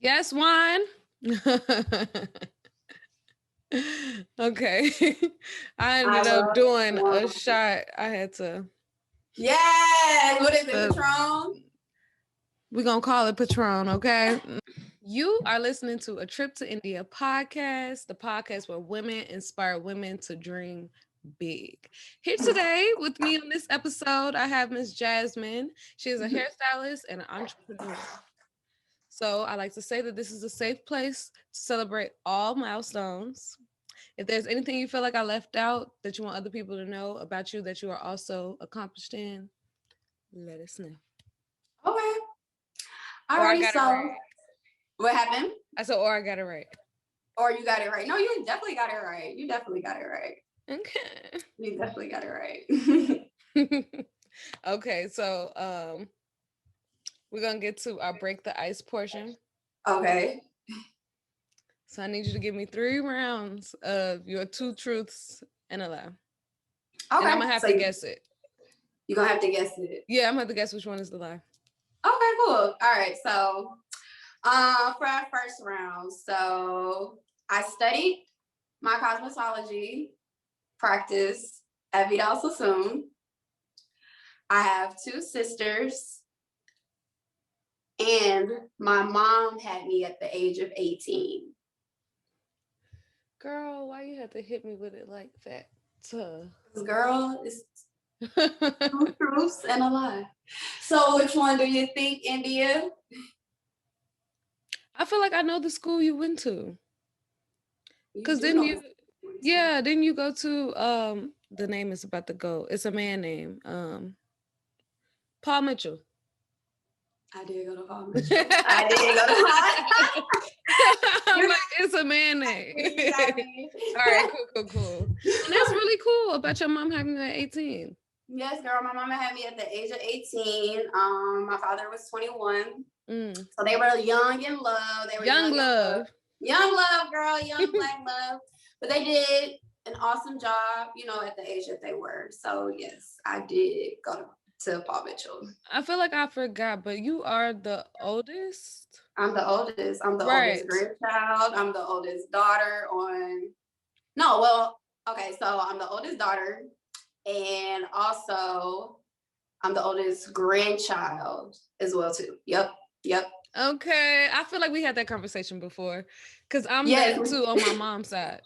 Yes, wine. Okay. I I ended up love doing wine. a shot. I had to. Yes. What is it, Patron? We're going to call it Patron, okay? You are listening to A Trip to India podcast, the podcast where women inspire women to dream big. Here today with me on this episode, I have Miss Jasmyn. She is a hairstylist and an entrepreneur. So I like to say that this is a safe place to celebrate all milestones. If there's anything you feel like I left out that you want other people to know about you that you are also accomplished in, let us know. Okay. Or I Alrighty, got it so right. what happened? I said, or I got it right. Or you got it right. No, you definitely got it right. You definitely got it right. Okay. You definitely got it right. Okay, so we're gonna get to our break the ice portion. Okay. So I need you to give me 3 rounds of your 2 truths and a lie. Okay. And I'm gonna have to guess it. You're gonna have to guess it. Yeah, I'm gonna have to guess which one is the lie. Okay, cool. All right, so for our first round, so I studied my cosmetology practice at Vidal Sassoon. I have 2 sisters, and my mom had me at the age of 18. Girl, why you have to hit me with it like that? Girl, it's 2 truths and a lie. So which one do you think, India? I feel like I know the school you went to. Because didn't you go to the name is about to go. It's a man name. Paul Mitchell. I did go to Paul Mitchell. I did go to Paul. I'm like, it's a man name. All right, cool. And that's really cool about your mom having you at 18. Yes, girl. My mama had me at the age of 18. My father was 21. So they were young in love. They were young love. Young love, girl. Young black love. But they did an awesome job, at the age that they were. So yes, I did go to Paul Mitchell. I feel like I forgot, but you are the oldest? I'm the oldest. I'm the oldest grandchild. I'm the oldest daughter so I'm the oldest daughter. And also, I'm the oldest grandchild as well, too. Yep. Okay. I feel like we had that conversation before. Because I'm that, too, on my mom's side.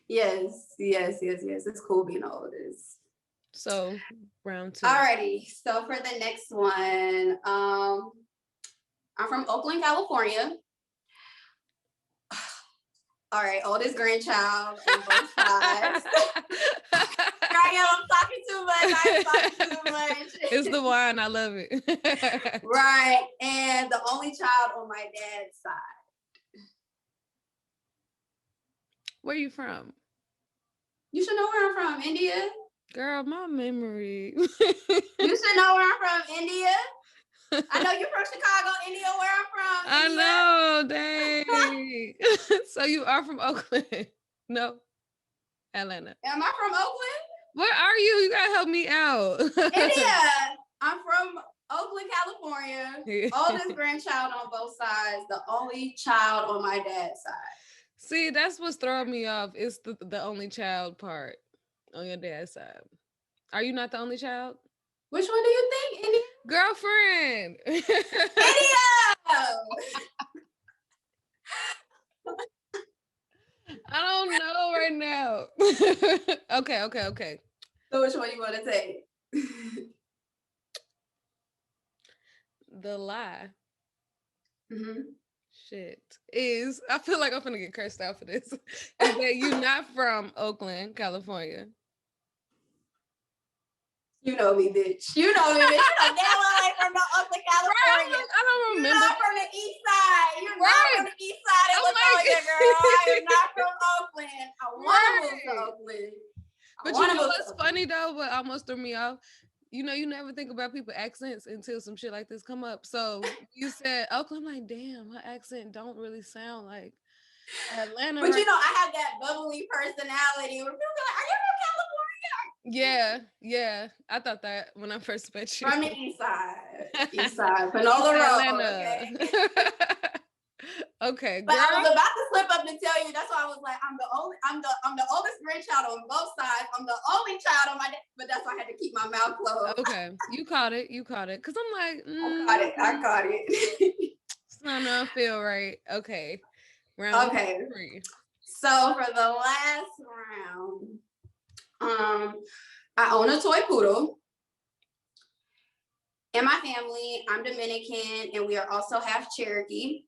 Yes. It's cool being the oldest. So, round 2. Alrighty. So, for the next one, I'm from Oakland, California. All right, oldest grandchild on both sides. I'm talking too much. It's the wine. I love it. Right. And the only child on my dad's side. Where you from? You should know where I'm from, India. Girl, my memory. You should know where I'm from, India. I know you're from Chicago, India, where I'm from. I know, dang. So you are from Oakland? No, Atlanta. Am I from Oakland? Where are you? You gotta help me out. India. I'm from Oakland, California. Oldest grandchild on both sides. The only child on my dad's side. See, that's what's throwing me off. It's the only child part on your dad's side. Are you not the only child? Which one do you think, India? Girlfriend. India! I don't know right now. Okay. So which one you want to take? The lie. Mm-hmm. Shit. I feel like I'm gonna get cursed out for this. Is that you're not from Oakland, California? You know me, bitch. You know damn well I ain't from no Oakland, California. Right, I don't remember. You're not from the east side. You're not from the east side of California, girl. I am not from Oakland. I want to move to Oakland. But you know what's funny though? What almost threw me off? You never think about people's accents until some shit like this come up. So you said Oakland, I'm like, damn, her accent don't really sound like Atlanta. But I have that bubbly personality where people are like, are you from California? Yeah. I thought that when I first met you. From the east side. East side. Panola Road. Okay. Okay, But girl. I was about to slip up and tell you. That's why I was like, I'm the oldest grandchild on both sides. I'm the only child on my dad. But that's why I had to keep my mouth closed. Okay, you caught it. Cause I'm like, I caught it. It's not feel right. Okay, round Okay. 3. So for the last round, I own a toy poodle. In my family, I'm Dominican, and we are also half Cherokee.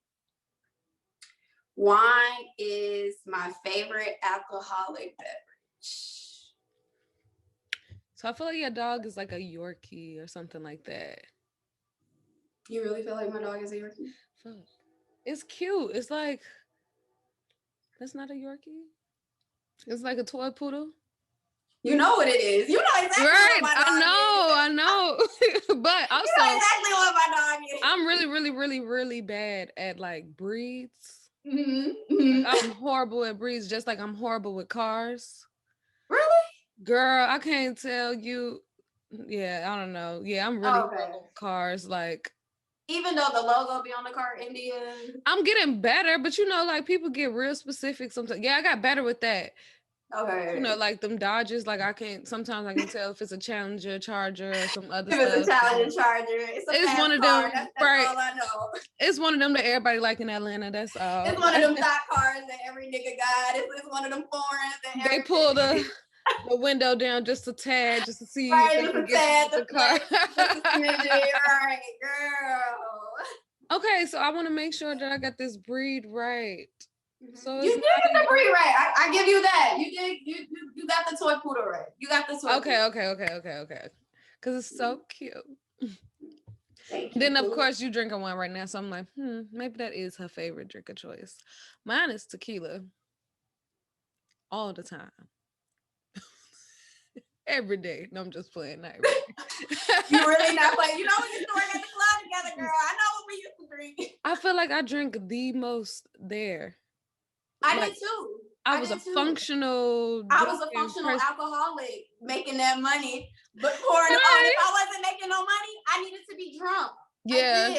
Wine is my favorite alcoholic beverage. So I feel like your dog is like a Yorkie or something like that. You really feel like my dog is a Yorkie? Fuck. It's cute. It's like, that's not a Yorkie. It's like a toy poodle. You know what it is. You know exactly Right. what my dog is. I know. But also, you know exactly what my dog is. I'm really, really, really, really bad at like breeds. Mm-hmm. Like, I'm horrible at breeds, just like I'm horrible with cars. Really? Girl, I can't tell you. Yeah, I don't know. Yeah, I'm really horrible with cars. Like, even though the logo be on the car, India. I'm getting better, but like people get real specific sometimes. Yeah, I got better with that. Okay. You know, like them Dodges, like sometimes I can tell if it's a Challenger, Charger, or some other stuff. If it's a Challenger, Charger, it's one of them. That's right. all I know. It's one of them that everybody like in Atlanta. That's all. It's one of them thought cars that every nigga got. It's one of them foreigns that they pull the window down just a tad, just to see right, if they can get the car. Right, girl. Okay, so I want to make sure that I got this breed right. So you did get the breed right. I give you that. You did. You got the toy poodle right. You got the toy. Okay. Because it's so cute. Thank you. Then of course you drinking one right now, so I'm like, maybe that is her favorite drink of choice. Mine is tequila. All the time. Every day. No, I'm just playing. Not every day. You really not playing. You know we used to work at the club together, girl. I know what we used to drink. I feel like I drink the most there. I did too. I was a functional alcoholic making that money, but pouring on. If I wasn't making no money, I needed to be drunk. Yeah.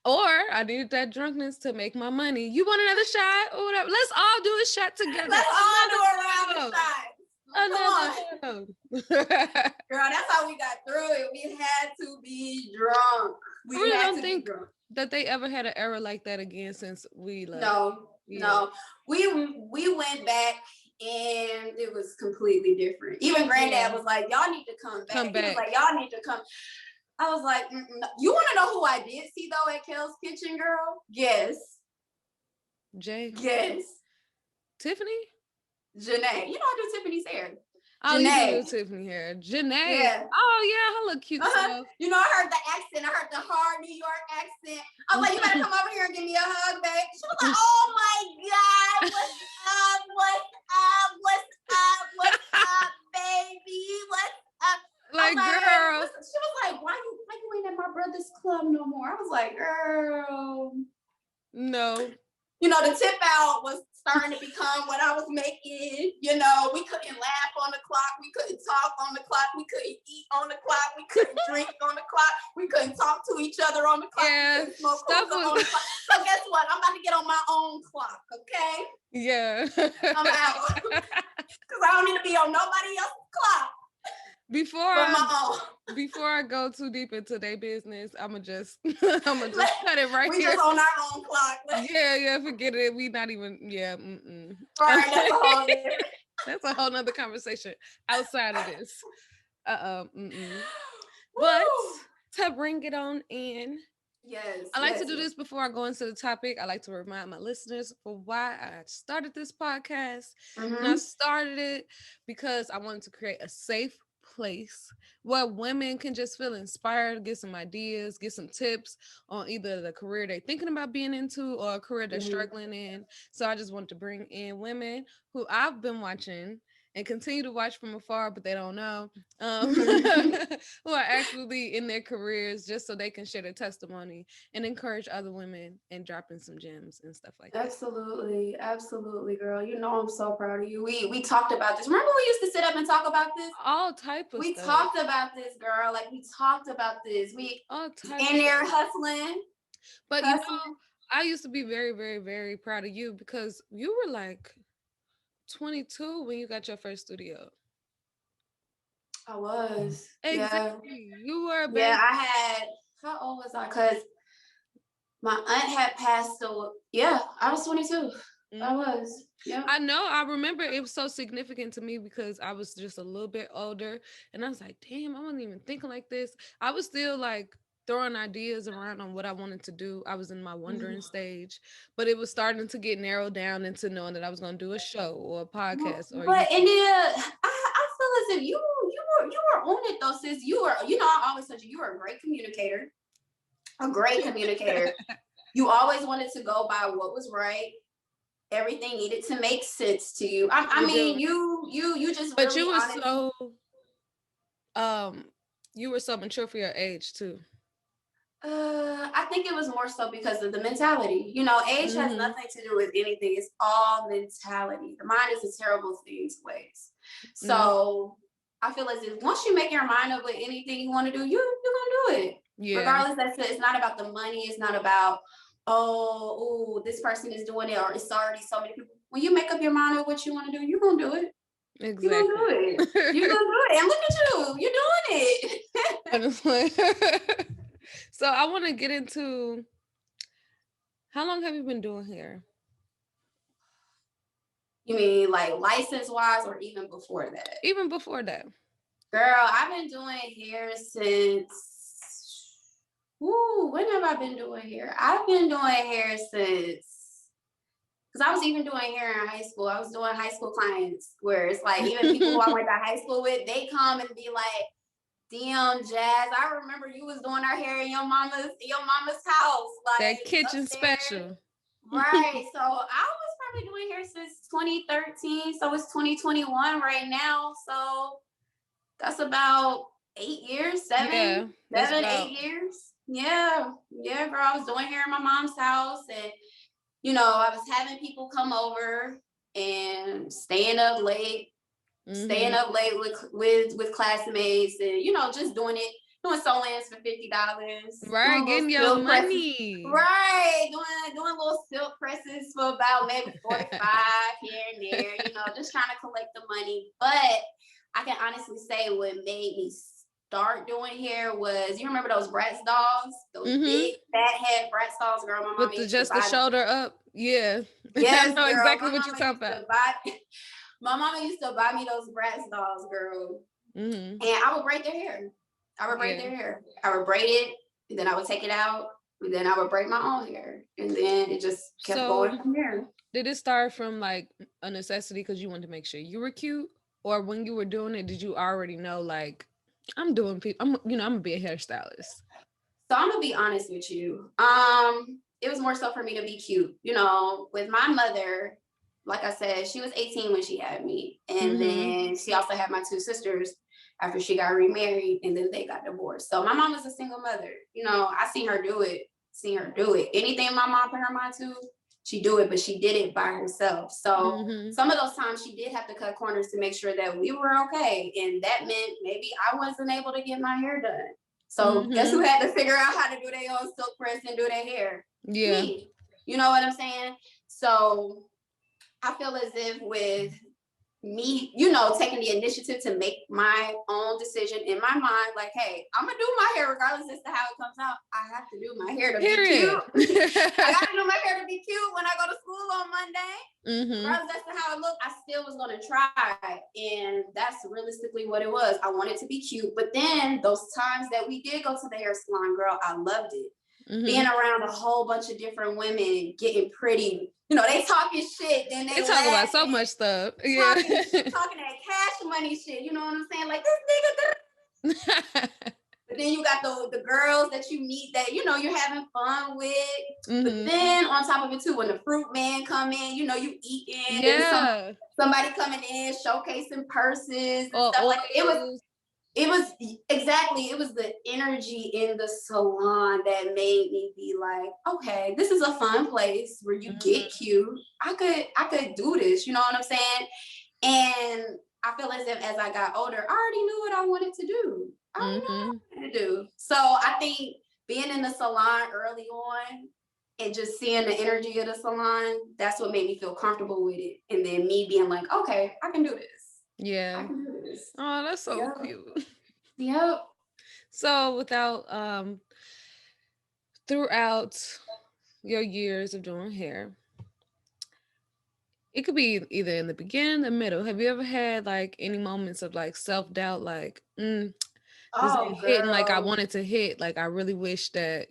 Or I needed that drunkenness to make my money. You want another shot or whatever? Let's all do a shot together. Let's all do a round of shots. Come on. Girl, that's how we got through it. We had to be drunk. We had to be drunk. That they ever had an era like that again since we left. No. We went back and it was completely different. Even granddad was like, y'all need to come back. He was like, y'all need to come. I was like, you want to know who I did see though at Kel's Kitchen, girl? Yes. Jay. Yes. Tiffany? Janae. You know I do Tiffany's hair. Oh, Janae. You do Tiffany hair. Janae. Yeah. Oh, yeah, her look cute stuff. You know, I heard the accent. I heard the hard New York accent. I was like, you better come over here and give me a hug, babe. She was like, oh my God, what's up, baby? What's up? Like, girl. She was like, why you ain't at my brother's club no more? I was like, girl. No. You know, the tip out was starting to become what I was making. You know, we couldn't laugh on the clock. We couldn't talk on the clock. We couldn't eat on the clock. We couldn't drink on the clock. We couldn't talk to each other on the clock. Yeah, stuff was... on the clock. So guess what? I'm about to get on my own clock, okay? Yeah. I'm out. Because I don't need to be on nobody else's clock. Before I go too deep into their business, I'ma just cut it right we here. We just on our own clock. Yeah, forget it. We not even, All right, that's a whole nother conversation outside of this. But to bring it on in, yes, I like to do this before I go into the topic. I like to remind my listeners for why I started this podcast. And I started it because I wanted to create a safe place where women can just feel inspired, get some ideas, get some tips on either the career they're thinking about being into or a career they're struggling in. So I just want to bring in women who I've been watching and continue to watch from afar, but they don't know, who are actually in their careers, just so they can share their testimony and encourage other women and drop in some gems and stuff like that. Absolutely, girl. You know I'm so proud of you. We talked about this. Remember we used to sit up and talk about this? All type of stuff. We talked about this, girl. Like we talked about this. We all type in there hustling. But you know, I used to be very, very, very proud of you because you were like 22 when you got your first studio. I was. Yeah. Exactly. You were a Yeah, baby. how old was I? Because my aunt had passed away. Yeah, I was 22. I was. Yeah. I know. I remember it was so significant to me because I was just a little bit older and I was like, damn, I wasn't even thinking like this. I was still like throwing ideas around on what I wanted to do. I was in my wondering stage, but it was starting to get narrowed down into knowing that I was going to do a show or a podcast or But YouTube. India, I feel as if you were on it though, sis. I always told you you were a great communicator. A great communicator. You always wanted to go by what was right. Everything needed to make sense to you. I mean, you just but really you were so mature for your age too. I think it was more so because of the mentality. Age has nothing to do with anything. It's all mentality. The mind is a terrible thing to waste. So I feel as if once you make your mind up with anything you want to do, you're gonna do it. Yeah. Regardless, it's not about the money. It's not about this person is doing it, or it's already so many people. When you make up your mind of what you want to do, you're gonna do it. Exactly. You're gonna do it. You're gonna do it. And look at you. You're doing it. So I want to get into, how long have you been doing hair? You mean like license-wise or even before that? Even before that. Girl, I've been doing hair since, when have I been doing hair? I've been doing hair since, because I was even doing hair in high school. I was doing high school clients where it's like, even people who I went to high school with, they come and be like, damn, Jazz, I remember you was doing our hair in your mama's house. Like that kitchen upstairs. Special. Right. So I was probably doing hair since 2013. So it's 2021 right now. So that's about 8 years, 8 years. Yeah. Yeah, girl. I was doing hair in my mom's house, and I was having people come over and staying up late with classmates, and just doing sew-ins for $50. Right, getting your money. Right, doing little silk presses for about maybe 45 here and there. Just trying to collect the money. But I can honestly say what made me start doing hair was, you remember those Bratz dolls, those big fat head Bratz dolls, girl. My mom with just the shoulder up. Yeah. Yes, I know girl, exactly what you're talking about. My mama used to buy me those Bratz dolls, girl. And I would braid their hair. I would braid it, and then I would take it out, and then I would braid my own hair. And then it just kept going from there. Did it start from like a necessity because you wanted to make sure you were cute? Or when you were doing it, did you already know, like, I'm gonna be a hairstylist? So I'm gonna be honest with you. It was more so for me to be cute. With my mother, like I said, she was 18 when she had me. And then she also had my two sisters after she got remarried, and then they got divorced. So my mom was a single mother. I seen her do it. Anything my mom put her mind to, she do it, but she did it by herself. So some of those times she did have to cut corners to make sure that we were okay. And that meant maybe I wasn't able to get my hair done. So guess who had to figure out how to do their own silk press and do their hair? Yeah. Me. You know what I'm saying? So I feel as if with me, taking the initiative to make my own decision in my mind, like, hey, I'm gonna do my hair regardless as to how it comes out. I have to do my hair to be cute. I gotta do my hair to be cute when I go to school on Monday. Regardless as to how it looked, I still was gonna try. And that's realistically what it was. I wanted to be cute. But then those times that we did go to the hair salon, girl, I loved it. Being around a whole bunch of different women, getting pretty, they talking shit, then they talk about so much stuff. Yeah. Talking that cash money shit, you know what I'm saying? Like, this nigga. But then you got the girls that you meet that, you're having fun with. But then on top of it too, when the fruit man come in, you eating. Yeah. Somebody coming in, showcasing purses and stuff like that. It was the energy in the salon that made me be like, okay, this is a fun place where you get cute. I could do this, you know what I'm saying? And I feel as if as I got older, I already knew what I wanted to do. So I think being in the salon early on and just seeing the energy of the salon, that's what made me feel comfortable with it. And then me being like, okay, I can do this. Yeah. I can do this. Oh, that's so cute. Yep. So throughout your years of doing hair, it could be either in the beginning, the middle. Have you ever had like any moments of like self-doubt, like, this ain't hitting like I wanted to hit? Like, I really wish that,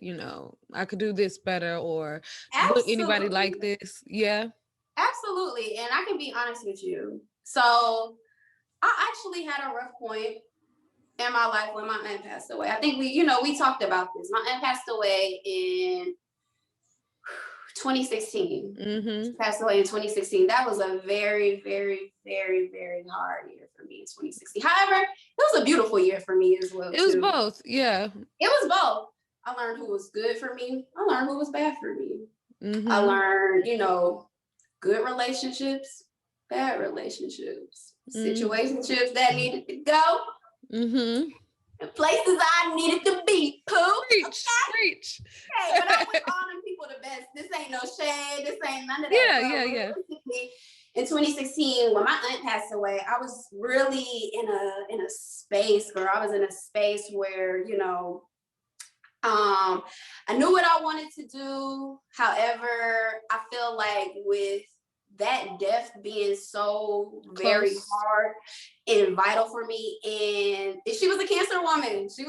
I could do this better, or would anybody like this? Yeah. Absolutely. And I can be honest with you. So I actually had a rough point in my life when my aunt passed away. I think we talked about this. My aunt passed away in 2016. She passed away in 2016. That was a very, very, very, very hard year for me in 2016. However, it was a beautiful year for me as well. It was both. Yeah. It was both. I learned who was good for me. I learned who was bad for me. I learned, good relationships, bad relationships, situationships that needed to go, and places I needed to be. Preach. Okay, but I wish all them people the best. This ain't no shade. This ain't none of that. Yeah. In 2016, when my aunt passed away, I was really in a space, girl. I was in a space where, I knew what I wanted to do. However, I feel like with that death being so very hard and vital for me, and she was a cancer woman. So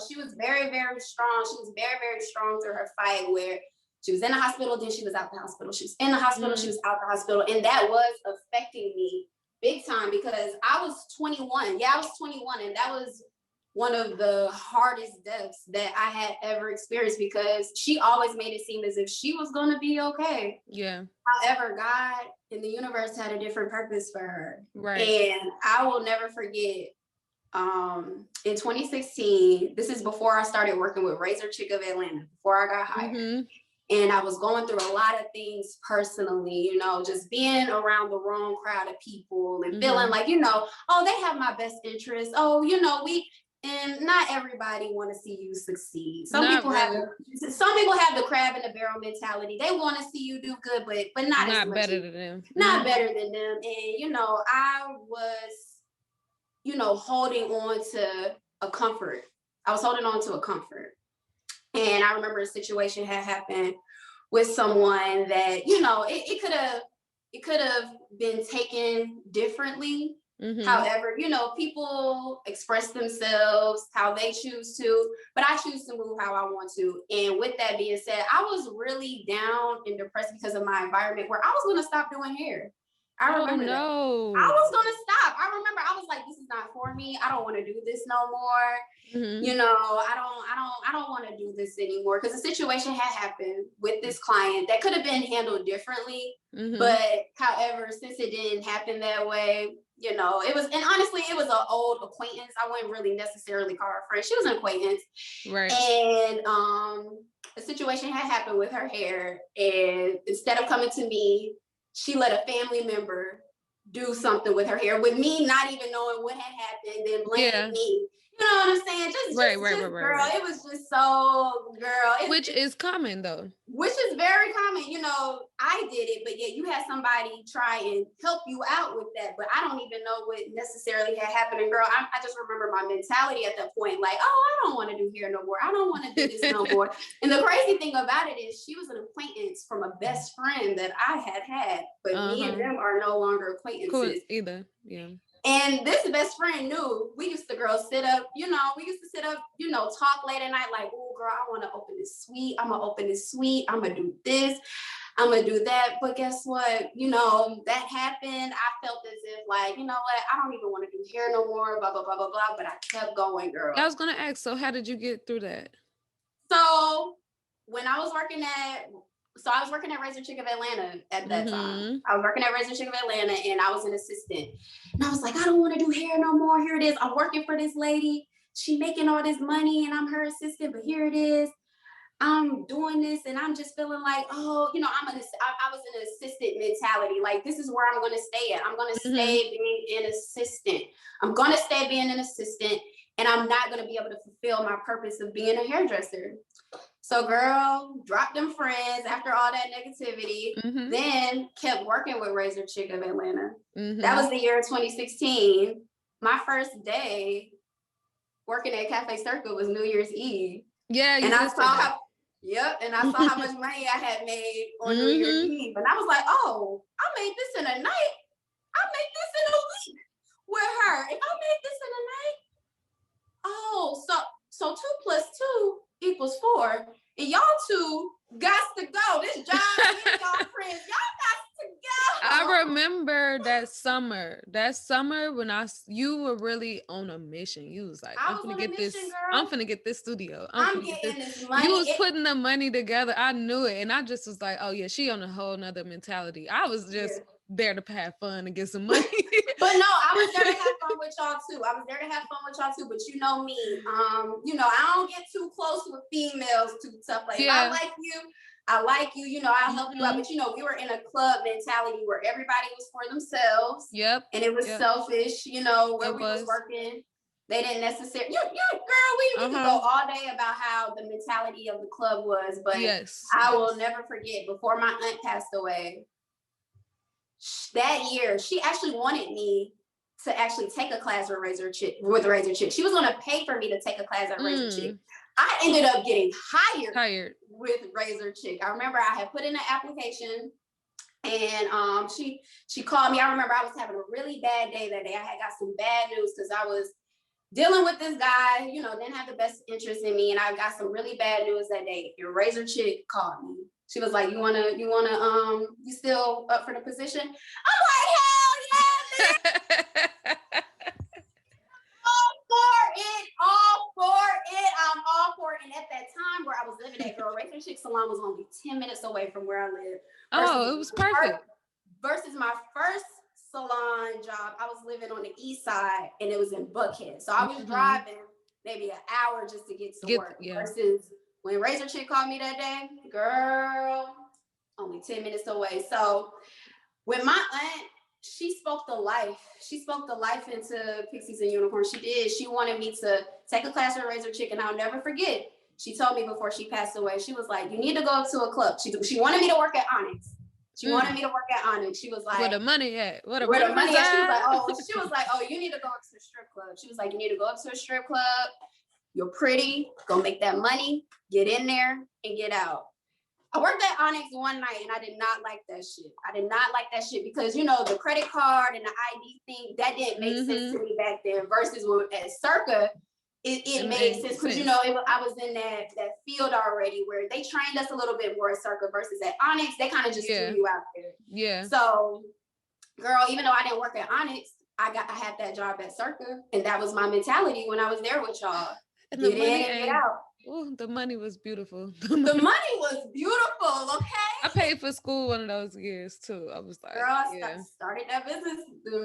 she was very, very strong. She was very, very strong through her fight, where she was in the hospital, then she was out the hospital. She was in the hospital, she was out the hospital. And that was affecting me big time because I was 21. Yeah, I was 21. And that was one of the hardest deaths that I had ever experienced, because she always made it seem as if she was going to be okay. Yeah. However, God and the universe had a different purpose for her. Right. And I will never forget, in 2016, this is before I started working with Razor Chick of Atlanta, before I got hired. And I was going through a lot of things personally, just being around the wrong crowd of people and feeling like, oh, they have my best interest. Oh, and not everybody want to see you succeed. Some people have the crab in the barrel mentality. They want to see you do good, but not as much. Better than them. Not better than them. And I was, holding on to a comfort. I was holding on to a comfort. And I remember a situation had happened with someone that, it could have been taken differently. However, people express themselves how they choose to, but I choose to move how I want to. And with that being said, I was really down and depressed because of my environment, where I was going to stop doing hair. I remember that. I was going to stop. I remember I was like, this is not for me. I don't want to do this no more. I don't want to do this anymore, because the situation had happened with this client that could have been handled differently. But however, since it didn't happen that way, it was, and honestly, it was an old acquaintance. I wouldn't really necessarily call her a friend. She was an acquaintance. Right. And a situation had happened with her hair, and instead of coming to me, she let a family member do something with her hair, with me not even knowing what had happened, then blaming me. You know what I'm saying? Just girl, it was just so, girl. Which is common, though. Which is very common. I did it, but yet you had somebody try and help you out with that. But I don't even know what necessarily had happened. And girl, I just remember my mentality at that point, like, oh, I don't want to do hair no more. I don't want to do this no more. And the crazy thing about it is, she was an acquaintance from a best friend that I had, but me and them are no longer acquaintances. Cool, either, yeah. And this best friend knew. We used to sit up, talk late at night, like, oh, girl, I want to open this suite. I'm going to open this suite. I'm going to do this. I'm going to do that. But guess what? That happened. I felt as if, like, you know what? I don't even want to do hair no more, blah, blah, blah, blah, blah. But I kept going, girl. I was going to ask, so how did you get through that? So when I was working at Razor Chick of Atlanta at that time. I was working at Razor Chick of Atlanta, and I was an assistant. And I was like, I don't want to do hair no more. Here it is. I'm working for this lady. She making all this money, and I'm her assistant, but here it is. I'm doing this, and I'm just feeling like, oh, I was an assistant mentality. Like, this is where I'm going to stay at. I'm going to stay being an assistant. I'm going to stay being an assistant, and I'm not going to be able to fulfill my purpose of being a hairdresser. So girl, dropped them friends after all that negativity, then kept working with Razor Chick of Atlanta. That was the year 2016. My first day working at Cafe Circle was New Year's Eve. Yeah, and I saw how and I saw how much money I had made on New Year's Eve. And I was like, oh, I made this in a night. I made this in a week with her. If I made this in a night, oh, so 2 plus 2 equals 4. And y'all two got to go. This job and y'all friends, y'all got to go. I remember that summer when you were really on a mission. You was like, I'm finna get this studio. I'm getting this money. You was putting the money together. I knew it. And I just was like, oh yeah, she on a whole nother mentality. I was just there to have fun and get some money. But no, I was there to have fun with y'all too. But you know me, I don't get too close with females too tough. Like, if I like you, I'll help you out. But we were in a club mentality where everybody was for themselves. Yep. And it was selfish, where we was working. They didn't necessarily, girl, we could go all day about how the mentality of the club was. But I will never forget, before my aunt passed away, that year, she actually wanted me to actually take a class with Razor Chick. She was going to pay for me to take a class at Razor Chick. I ended up getting hired with Razor Chick. I remember I had put in an application, and she called me. I remember I was having a really bad day that day. I had got some bad news because I was dealing with this guy, didn't have the best interest in me, and I got some really bad news that day. Your Razor Chick called me. She was like, you still up for the position? I'm like, hell yeah, all for it. I'm all for it. And at that time where I was living at, girl, Razor Chick Salon was only 10 minutes away from where I lived. Oh, it was perfect. Versus my first salon job, I was living on the east side, and it was in Buckhead. So I was driving maybe an hour just to get to work. Versus when Razor Chick called me that day, girl, only 10 minutes away. So with my aunt, she spoke the life. She spoke the life into Pixies and Unicorns. She did. She wanted me to take a class with Razor Chick, and I'll never forget. She told me before she passed away, she was like, you need to go to a club. She wanted me to work at Onyx. She wanted me to work at Onyx. She was like, where the money at? Where the money at? She was like, oh, you need to go to a strip club. She was like, you need to go to a strip club. You're pretty. Go make that money. Get in there and get out. I worked at Onyx one night, and I did not like that shit. Because, the credit card and the ID thing, that didn't make sense to me back then. Versus at Circa, it made sense because, I was in that field already where they trained us a little bit more at Circa versus at Onyx. They kind of just threw you out there. Yeah. So, girl, even though I didn't work at Onyx, I had that job at Circa, and that was my mentality when I was there with y'all. Get in and get out. Ooh, the money was beautiful. The money was beautiful, okay? I paid for school one of those years too. I was like, girl, I started that business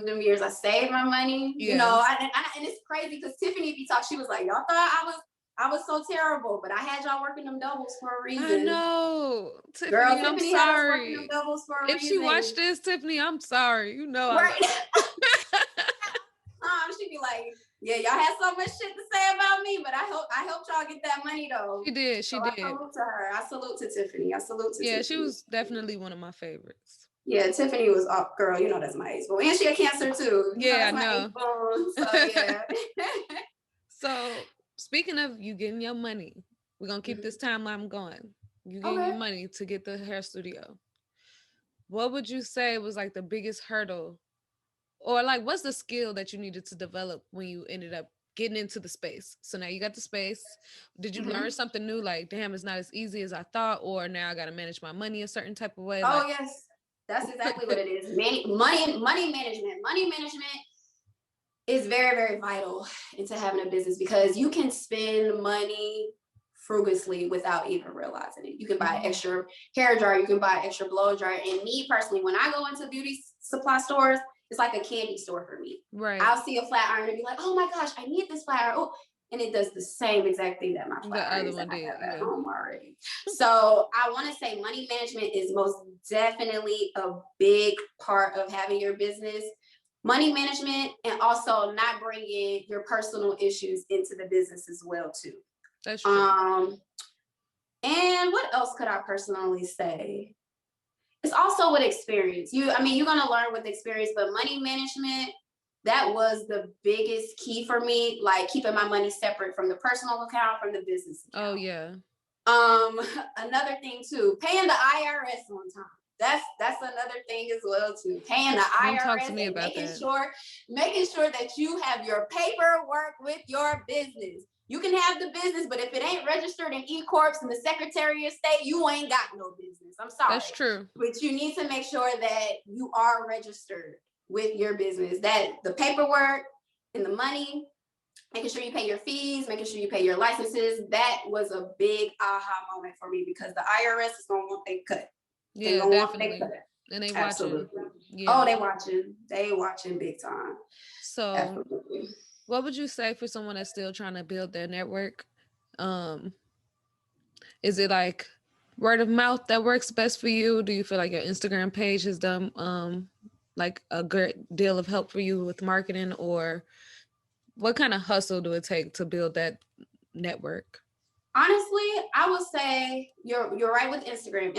them years. I saved my money. And it's crazy because Tiffany be talking. She was like, y'all thought I was so terrible, but I had y'all working them doubles for a reason. I know, Tiffany. Girl, Tiffany I'm sorry. Working them doubles for a reason. If she watched this, Tiffany, I'm sorry. Right. She'd be like, yeah, y'all had so much shit to say about me, but I helped y'all get that money though. She did. She did. I salute to her. I salute to Tiffany. Yeah, she was definitely one of my favorites. Yeah, Tiffany was girl. That's my ace bone, and she had cancer too. Yeah, I know. So yeah. So speaking of you getting your money, we're gonna keep this timeline going. You getting your money to get the hair studio. What would you say was like the biggest hurdle? Or like, what's the skill that you needed to develop when you ended up getting into the space? So now you got the space. Did you learn something new? Like, damn, it's not as easy as I thought. Or now I got to manage my money a certain type of way. Oh, yes. That's exactly what it is. Money management. Money management is very, very vital into having a business because you can spend money frugally without even realizing it. You can buy extra hair dryer. You can buy extra blow dryer. And me personally, when I go into beauty supply stores, it's like a candy store for me. Right. I'll see a flat iron and be like, oh my gosh, I need this flat iron. Oh, and it does the same exact thing that my flat iron that I have at home already. So I want to say money management is most definitely a big part of having your business. Money management, and also not bringing your personal issues into the business as well too. That's true. And what else could I personally say? It's also with experience. You're going to learn with experience, but money management, that was the biggest key for me, like keeping my money separate from the personal account, from the business account. Oh, yeah. Another thing too, paying the IRS on time. That's another thing as well too. Paying the IRS talk to me and about making sure that you have your paperwork with your business. You can have the business, but if it ain't registered in E-Corps and the Secretary of State, you ain't got no business. I'm sorry. That's true. But you need to make sure that you are registered with your business, that the paperwork and the money, making sure you pay your fees, making sure you pay your licenses. That was a big aha moment for me, because the IRS is going to want they cut. Yeah, definitely. And they watching. Yeah. Oh, they watching. They watching big time. So absolutely. What would you say for someone that's still trying to build their network? Is it like word of mouth that works best for you? Do you feel like your Instagram page has done like a great deal of help for you with marketing, or what kind of hustle do it take to build that network? Honestly, I would say you're right with Instagram.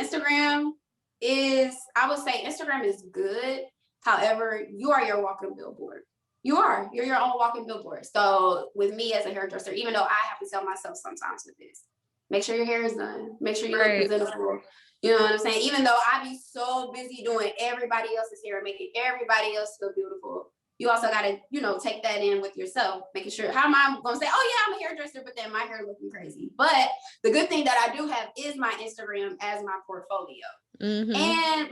Instagram is good. However, you are your walking billboard. You're your own walking billboard. So with me as a hairdresser, even though I have to tell myself sometimes with this, make sure your hair is done. Make sure you look presentable. You know what I'm saying? Even though I be so busy doing everybody else's hair and making everybody else feel beautiful, you also got to, take that in with yourself, making sure, how am I going to say, oh yeah, I'm a hairdresser, but then my hair looking crazy. But the good thing that I do have is my Instagram as my portfolio. Mm-hmm. And,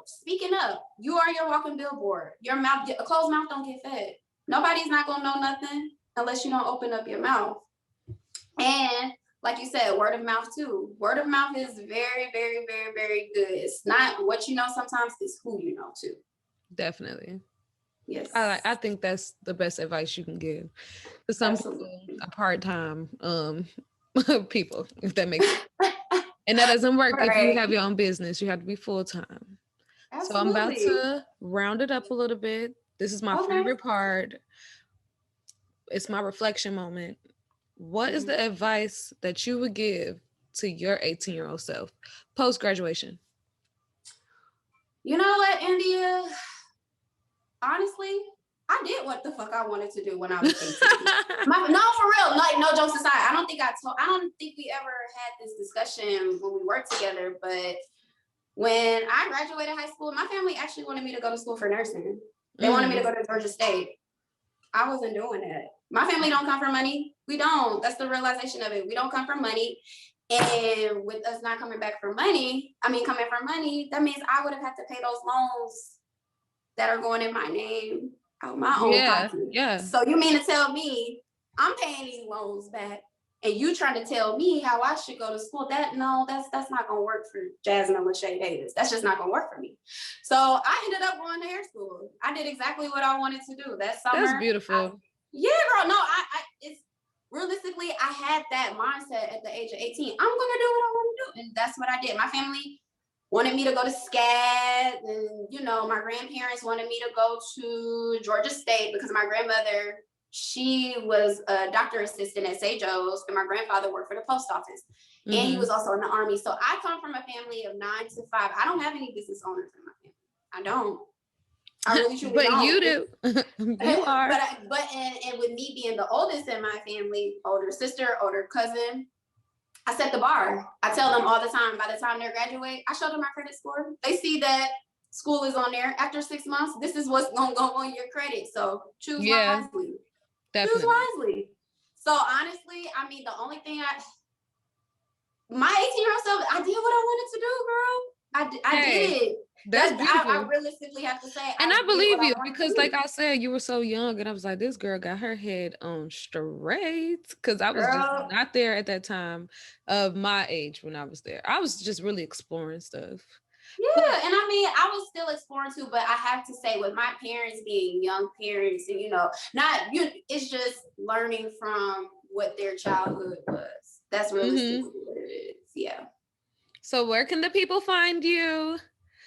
speaking up, you are your walking billboard. Your mouth, a closed mouth don't get fed. Nobody's not going to know nothing unless you don't open up your mouth. And like you said, word of mouth too. Word of mouth is very, very, very, very good. It's not what you know sometimes, it's who you know too. Definitely. Yes. I think that's the best advice you can give to some people, a part-time people, if that makes sense. And that doesn't work if you have your own business. You have to be full-time. Absolutely. So I'm about to round it up a little bit. This is my favorite part. It's my reflection moment. What is the advice that you would give to your 18-year-old self post-graduation? You know what, India? Honestly, I did what the fuck I wanted to do when I was 18. No, for real. Like, no jokes aside. I don't think we ever had this discussion when we worked together, but when I graduated high school, my family actually wanted me to go to school for nursing. They wanted me to go to Georgia State. I wasn't doing that. My family don't come from money. We don't. That's the realization of it. We don't come from money. And with us not coming from money, that means I would have had to pay those loans that are going in my name out my own pocket. Yeah. So you mean to tell me I'm paying these loans back, and you trying to tell me how I should go to school? That's not gonna work for Jasmyn Lachey Davis. That's just not gonna work for me. So I ended up going to hair school. I did exactly what I wanted to do that summer. That's beautiful. Girl. No, it's realistically, I had that mindset at the age of 18. I'm gonna do what I want to do, and that's what I did. My family wanted me to go to SCAD, and my grandparents wanted me to go to Georgia State because my grandmother, she was a doctor assistant at St. Joe's, and my grandfather worked for the post office, and he was also in the Army. So I come from a family of 9 to 5. I don't have any business owners in my family. I don't. I really truly but don't. You do. You are. And with me being the oldest in my family, older sister, older cousin, I set the bar. I tell them all the time, by the time they graduate, I show them my credit score. They see that school is on there. After 6 months, this is what's going to go on your credit. So choose wisely. Definitely. Choose wisely. So honestly, the only thing my 18-year-old self, I did what I wanted to do, girl. I did. That's beautiful. I realistically have to say. And I believe you because, like I said, you were so young, and I was like, this girl got her head on straight. Because I was just not there at that time of my age when I was there. I was just really exploring stuff. Yeah, and I was still exploring too, but I have to say, with my parents being young parents, and it's just learning from what their childhood was. That's realistically what it is. Yeah. So where can the people find you?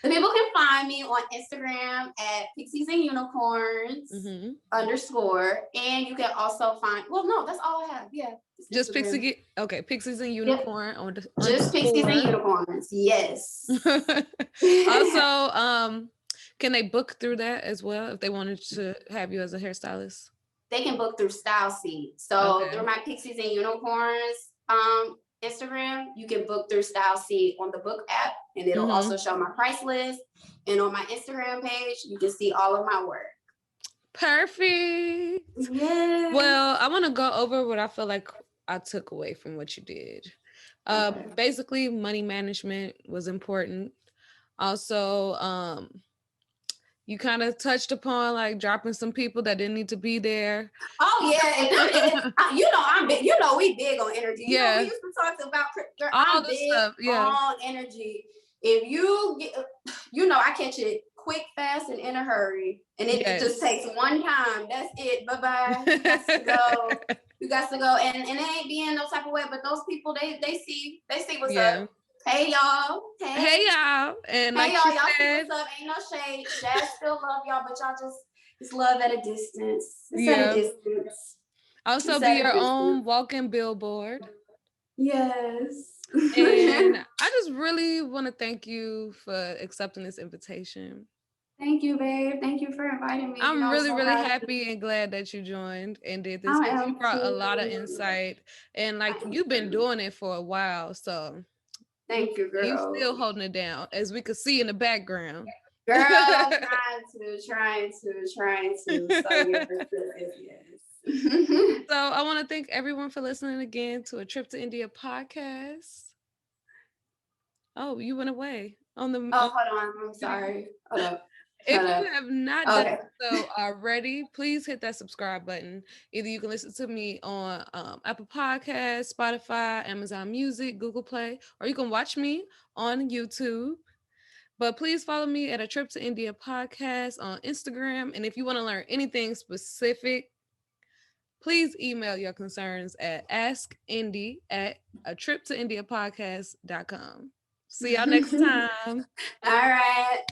The people can find me on Instagram at Pixies and Unicorns _ and you can also find. Well, no, that's all I have. Yeah, just Pixies. Okay, Pixies and Unicorn on the just Pixies and Unicorns. Yes. Also, can they book through that as well if they wanted to have you as a hairstylist? They can book through Style Seat. So through my Pixies and Unicorns Instagram, you can book through Style Seat on the book app, and it'll also show my price list. And on my Instagram page, you can see all of my work. Perfect. Yeah. Well, I want to go over what I feel like I took away from what you did. Basically, money management was important. Also, you kind of touched upon like dropping some people that didn't need to be there. Oh yeah, and I'm big. We big on energy. We used to talk about all this stuff. Yeah, on energy. If you get, I catch it quick, fast, and in a hurry, and it just takes one time. That's it. Bye bye. You got to go. You got to go, and it ain't being no type of way. But those people, they see what's up. Hey y'all. Hey y'all. And like y'all see what's up. Ain't no shade. Dad still love y'all, but y'all just love at a distance. It's at a distance. Also be your own walking billboard. Yes. And I just really want to thank you for accepting this invitation. Thank you, babe. Thank you for inviting me. I'm really happy and glad that you joined and did this. You brought a lot of insight, and like you've been doing it for a while, so thank you, girl. You still holding it down, as we could see in the background. Girl, trying to. So yes. So I want to thank everyone for listening again to A Trip to India podcast. Oh, you went away on the. Oh, hold on. I'm sorry. Hold up. If you have not done so already, please hit that subscribe button. Either you can listen to me on Apple Podcasts, Spotify, Amazon Music, Google Play, or you can watch me on YouTube. But please follow me at A Trip to India podcast on Instagram. And if you want to learn anything specific, please email your concerns at askindy@atriptoindiapodcast.com. See y'all next time. All right.